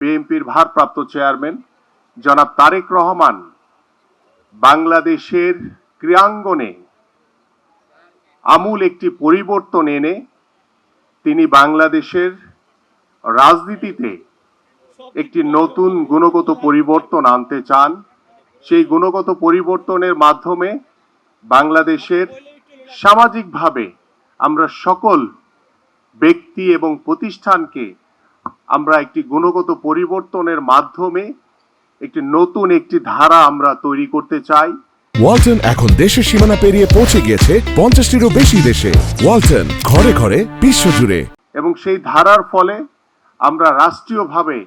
বিএনপির ভারপ্রাপ্ত চেয়ারম্যান জনাব তারেক রহমান বাংলাদেশের ক্রীড়াঙ্গনে আমূল একটি পরিবর্তন এনে তিনি বাংলাদেশের রাজনীতিতে একটি নতুন গুণগত পরিবর্তন আনতে চান। সেই গুণগত পরিবর্তনের মাধ্যমে বাংলাদেশের সামাজিকভাবে আমরা সকল ব্যক্তি এবং প্রতিষ্ঠানকে আমরা একটি গুণগত পরিবর্তনের মাধ্যমে একটি নতুন একটি ধারা আমরা তৈরি করতে চাই। ওয়ালটন এখন দেশের সীমানা পেরিয়ে পৌঁছে গিয়েছে 50টিরও বেশি দেশে। ওয়ালটন, ঘরে ঘরে বিশ্বজুড়ে। এবং সেই ধারার ফলে আমরা রাষ্ট্রীয়ভাবে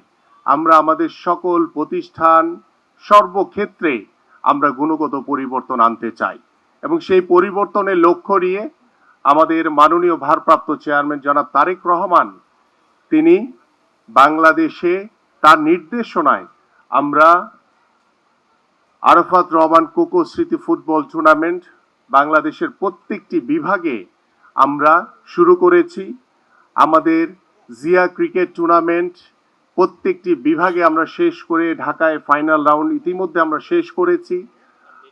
আমরা আমাদের সকল প্রতিষ্ঠান সর্বক্ষেত্রে আমরা গুণগত পরিবর্তন আনতে চাই এবং সেই পরিবর্তনের লক্ষ্য নিয়ে আমাদের মাননীয় ভারপ্রাপ্ত চেয়ারম্যান জনাব তারেক রহমান তিনি বাংলাদেশে তার নির্দেশনায় আমরা আরাফাত রহমান কোকো স্মৃতি ফুটবল টুর্নামেন্ট বাংলাদেশের প্রত্যেকটি বিভাগে আমরা শুরু করেছি। আমাদের জিয়া ক্রিকেট টুর্নামেন্ট প্রত্যেকটি বিভাগে আমরা শেষ করে ঢাকায় ফাইনাল রাউন্ড ইতিমধ্যে আমরা শেষ করেছি।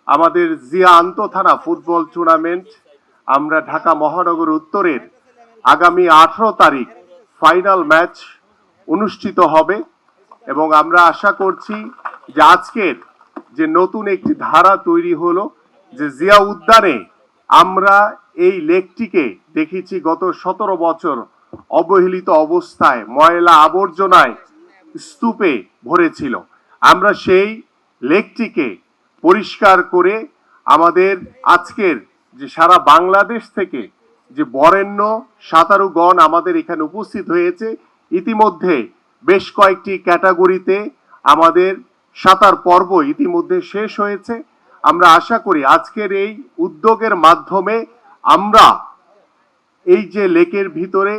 আমাদের জিয়া আন্তঃথানা ফুটবল টুর্নামেন্ট আমরা ঢাকা মহানগর উত্তরের আগামী 18 তারিখ ফাইনাল ম্যাচ অনুষ্ঠিত হবে এবং আমরা আশা করছি যে আজকের যে নতুন একটি ধারা তৈরি হলো যে জিয়া উদ্যানে আমরা এই লেকটিকে দেখেছি গত 17 বছর অবহেলিত অবস্থায় ময়লা আবর্জনায় স্তূপে ভরেছিল। আমরা সেই লেকটিকে পরিষ্কার করে আমাদের আজকের যে সারা বাংলাদেশ থেকে যে বরেণ্য সাঁতারুগণ আমাদের এখানে উপস্থিত হয়েছে, ইতিমধ্যে বেশ কয়েকটি ক্যাটাগরিতে আমাদের সাঁতার পর্ব ইতিমধ্যে শেষ হয়েছে। আমরা আশা করি আজকের এই উদ্যোগের মাধ্যমে আমরা এই যে লেকের ভিতরে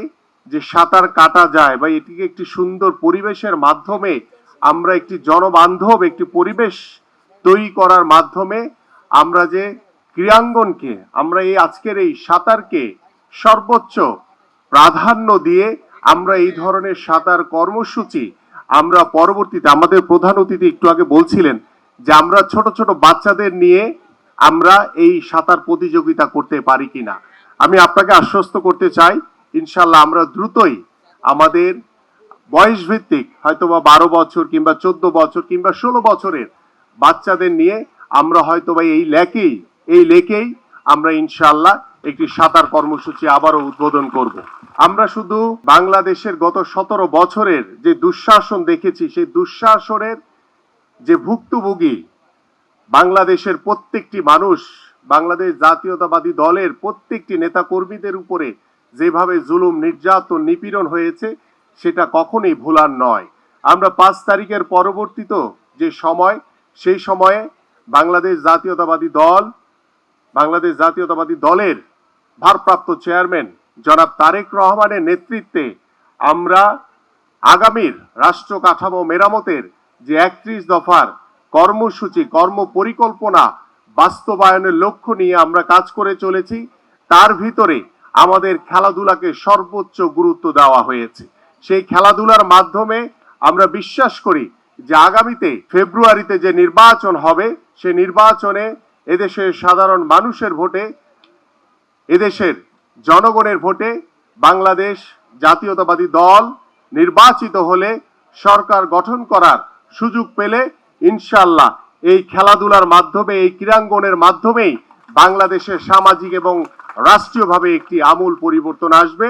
যে সাঁতার কাটা যায় বা এটিকে একটি সুন্দর পরিবেশের মাধ্যমে আমরা একটি জনবান্ধব একটি পরিবেশ তৈরি করার মাধ্যমে আমরা যে ক্রীড়াঙ্গনকে আমরা এই আজকের এই সাঁতারকে সর্বোচ্চ প্রাধান্য দিয়ে আমরা এই ধরনের সাঁতার কর্মসূচি আমরা পরবর্তীতে আমাদের প্রধান অতিথি একটু আগে বলছিলেন যে আমরা ছোট ছোট বাচ্চাদের নিয়ে আমরা এই সাঁতার প্রতিযোগিতা করতে পারি কিনা। আমি আপনাকে আশ্বস্ত করতে চাই ইনশাল্লাহ আমরা দ্রুতই আমাদের বয়স ভিত্তিক হয়তোবা 12 বছর কিংবা 14 বছর কিংবা 16 বছরের বাচ্চাদের নিয়ে আমরা হয়তোবা এই লেকেই আমরা ইনশাল্লাহ একটি সাঁতার কর্মসূচি আবারও উদ্বোধন করব। আমরা শুধু বাংলাদেশের গত 17 বছরের যে দুঃশাসন দেখেছি সেই দুঃশাসনের যে ভুক্তভোগী বাংলাদেশের প্রত্যেকটি মানুষ, বাংলাদেশ জাতীয়তাবাদী দলের প্রত্যেকটি নেতা কর্মীদের উপরে যেভাবে জুলুম নির্যাতন নিপীড়ন হয়েছে সেটা কখনোই ভোলার নয়। আমরা 5 তারিখের পরবর্তীত যে সময় সেই সময়ে বাংলাদেশ জাতীয়তাবাদী দলের ভারপ্রাপ্ত চেয়ারম্যান জনাব তারেক রহমানের নেতৃত্বে আমরা আগামীর রাষ্ট্র কাঠামো মেরামতের যে 31 দফার কর্মসূচি কর্ম পরিকল্পনা বাস্তবায়নের লক্ষ্য নিয়ে আমরা কাজ করে চলেছি। তার ভিতরে আমাদের খেলাধুলাকে সর্বোচ্চ গুরুত্ব দেওয়া হয়েছে। সেই খেলাধুলার মাধ্যমে আমরা বিশ্বাস করি যে আগামীতে ফেব্রুয়ারিতে যে নির্বাচন হবে সেই নির্বাচনে এদেশের সাধারণ মানুষের ভোটে এদেশের জনগণের ভোটে বাংলাদেশ জাতীয়তাবাদী দল নির্বাচিত হলে সরকার গঠন করার সুযোগ পেলে ইনশাল্লাহ এই খেলাধুলার মাধ্যমে এই ক্রীড়াঙ্গনের মাধ্যমেই বাংলাদেশের সামাজিক এবং রাষ্ট্রীয়ভাবে একটি আমূল পরিবর্তন আসবে।